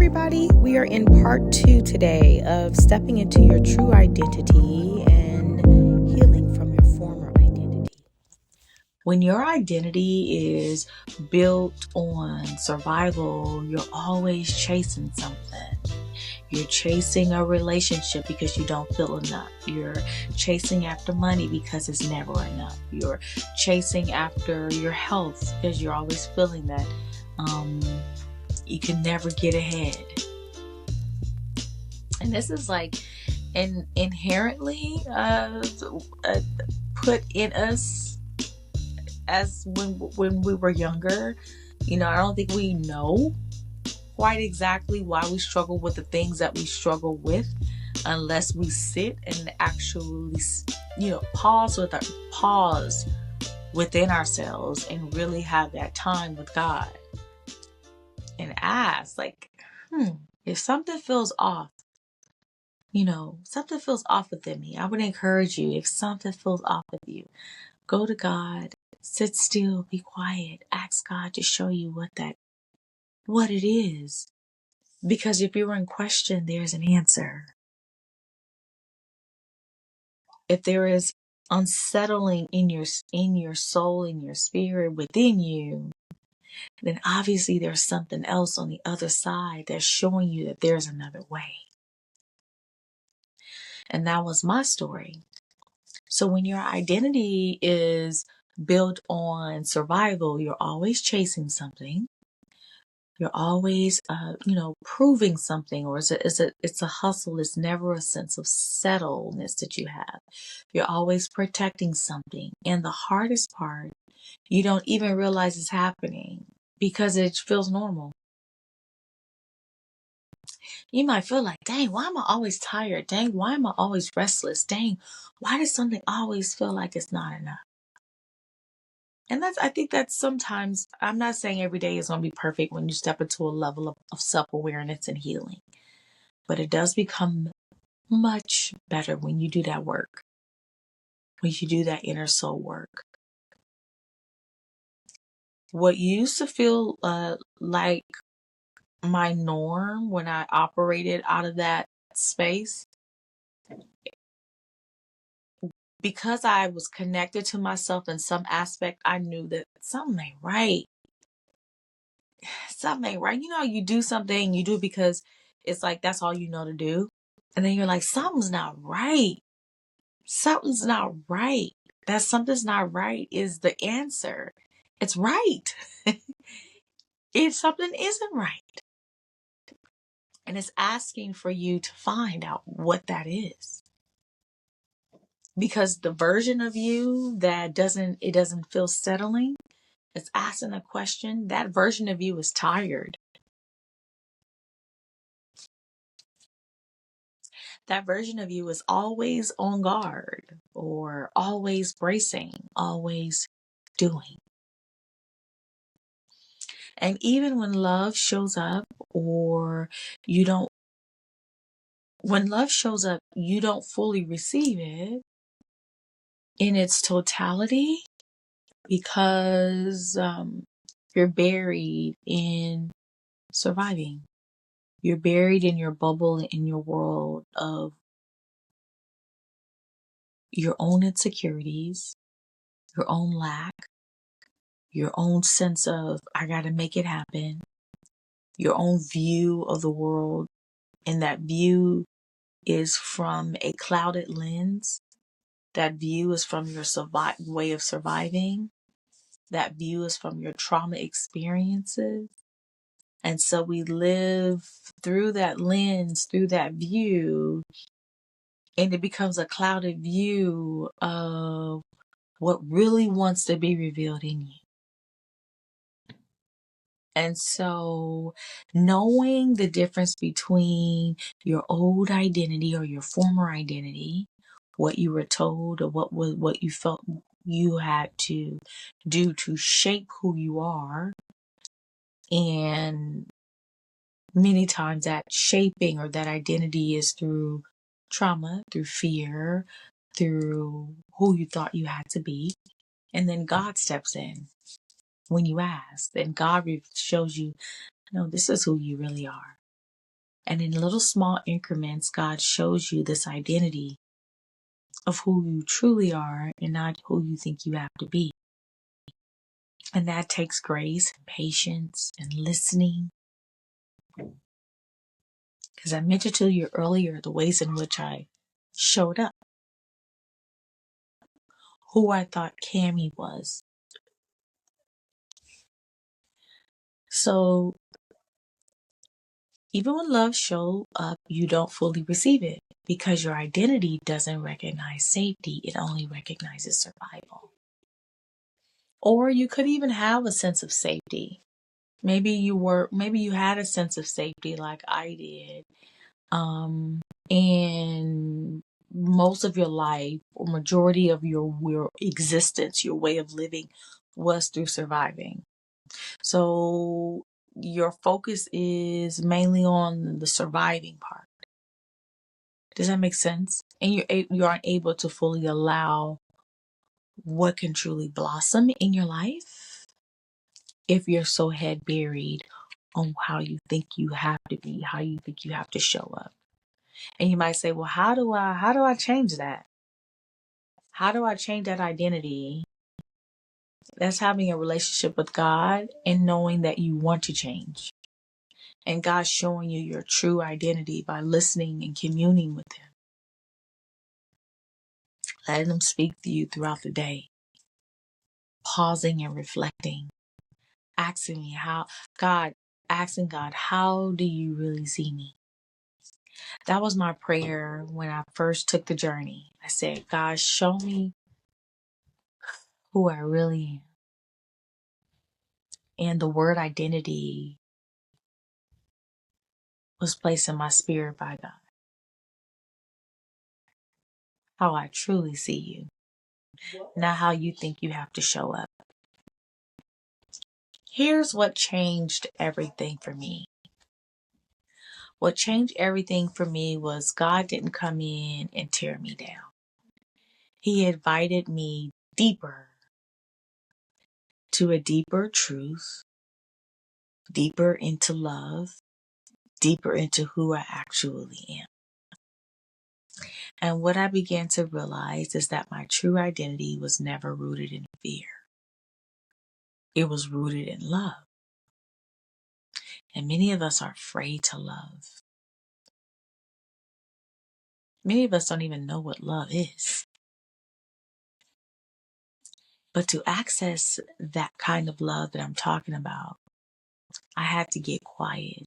everybody. We are in part 2 today of stepping into your true identity and healing from your former identity. When your identity is built on survival, you're always chasing something. You're chasing a relationship because you don't feel enough. You're chasing after money because it's never enough. You're chasing after your health because you're always feeling that you can never get ahead. And this is like inherently put in us as when we were younger. I don't think we know quite exactly why we struggle with the things that we struggle with unless we sit and actually pause within ourselves and really have that time with God and ask, if something feels off, something feels off within me, I would encourage you, if something feels off with you, go to God, sit still, be quiet, ask God to show you what it is. Because if you're in question, there's an answer. If there is unsettling in your soul, in your spirit, within you, then obviously there's something else on the other side that's showing you that there's another way. And that was my story. So when your identity is built on survival, you're always chasing something. You're always, proving something, or it's a hustle. It's never a sense of settledness that you have. You're always protecting something. And the hardest part, you don't even realize it's happening because it feels normal. You might feel like, dang, why am I always tired? Dang, why am I always restless? Dang, why does something always feel like it's not enough? And I think that's sometimes, I'm not saying every day is going to be perfect when you step into a level of self-awareness and healing, but it does become much better when you do that work, when you do that inner soul work. What used to feel like my norm when I operated out of that space, because I was connected to myself in some aspect, I knew that something ain't right. Something ain't right. You do something, you do it because it's like that's all you know to do. And then you're like, something's not right. Something's not right. That something's not right is the answer. It's right. If something isn't right. And it's asking for you to find out what that is. Because the version of you that doesn't feel settling, it's asking a question, that version of you is tired. That version of you is always on guard or always bracing, always doing. And even when love shows up when love shows up, you don't fully receive it in its totality because you're buried in surviving. You're buried in your bubble, in your world of your own insecurities, your own lack, your own sense of, I got to make it happen, your own view of the world. And that view is from a clouded lens. That view is from your way of surviving. That view is from your trauma experiences. And so we live through that lens, through that view, and it becomes a clouded view of what really wants to be revealed in you. And so knowing the difference between your old identity or your former identity, what you were told or what you felt you had to do to shape who you are, and many times that shaping or that identity is through trauma, through fear, through who you thought you had to be. And then God steps in when you ask. Then God shows you, no, this is who you really are. And in little small increments, God shows you this identity of who you truly are and not who you think you have to be. And that takes grace and patience and listening. Because I mentioned to you earlier the ways in which I showed up, who I thought Cammie was. So even when love shows up, you don't fully receive it because your identity doesn't recognize safety. It only recognizes survival. Or you could even have a sense of safety. Maybe you had a sense of safety like I did. And most of your life or majority of your existence, your way of living was through surviving. So your focus is mainly on the surviving part. Does that make sense? And you aren't able to fully allow what can truly blossom in your life if you're so head buried on how you think you have to be, how you think you have to show up. And you might say, well, how do I change that? How do I change that identity? That's having a relationship with God and knowing that you want to change. And God showing you your true identity by listening and communing with Him. Letting Him speak to you throughout the day. Pausing and reflecting. Asking God, how do you really see me? That was my prayer when I first took the journey. I said, God, show me who I really am. And the word identity was placed in my spirit by God. How I truly see you, not how you think you have to show up. Here's what changed everything for me. What changed everything for me was God didn't come in and tear me down. He invited me deeper to a deeper truth, deeper into love, deeper into who I actually am. And what I began to realize is that my true identity was never rooted in fear. It was rooted in love. And many of us are afraid to love. Many of us don't even know what love is. But to access that kind of love that I'm talking about, I had to get quiet.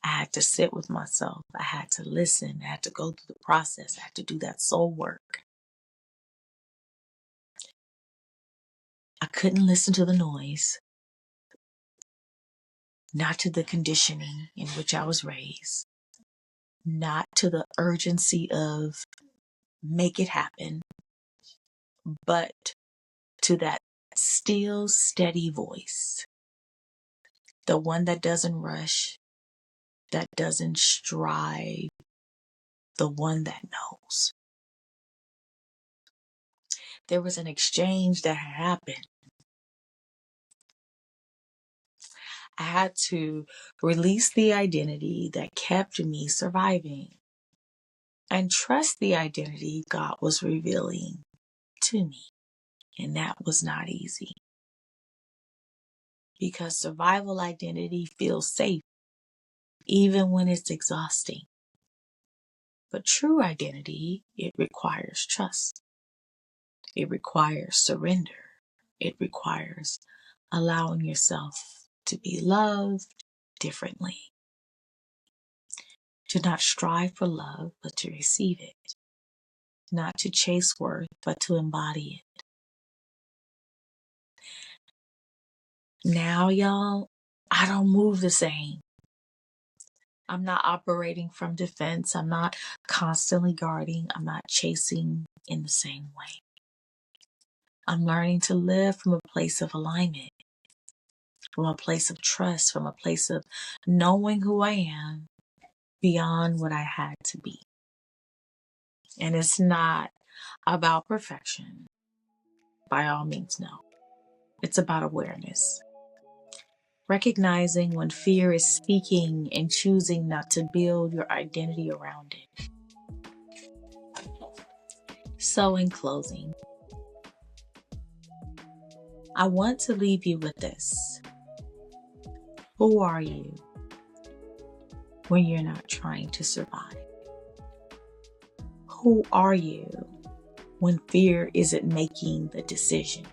I had to sit with myself. I had to listen. I had to go through the process. I had to do that soul work. I couldn't listen to the noise, not to the conditioning in which I was raised, not to the urgency of make it happen, but to that still, steady voice, the one that doesn't rush, that doesn't strive, the one that knows. There was an exchange that happened. I had to release the identity that kept me surviving and trust the identity God was revealing to me. And that was not easy because survival identity feels safe even when it's exhausting. But true identity, it requires trust. It requires surrender. It requires allowing yourself to be loved differently. To not strive for love, but to receive it. Not to chase worth, but to embody it. Now, y'all, I don't move the same. I'm not operating from defense. I'm not constantly guarding. I'm not chasing in the same way. I'm learning to live from a place of alignment, from a place of trust, from a place of knowing who I am beyond what I had to be. And it's not about perfection. By all means, no. It's about awareness. recognizing when fear is speaking and choosing not to build your identity around it. So, in closing, I want to leave you with this. Who are you when you're not trying to survive? Who are you when fear isn't making the decision?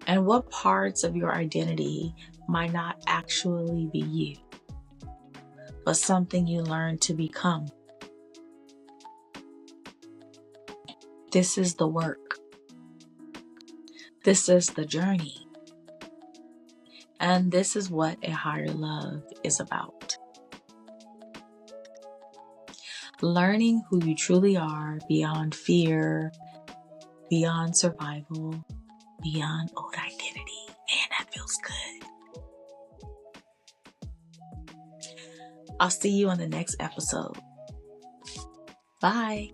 And what parts of your identity might not actually be you, but something you learn to become? This is the work. This is the journey. And this is what a higher love is about. Learning who you truly are beyond fear, beyond survival, beyond old identity. Man, that feels good. I'll see you on the next episode. Bye.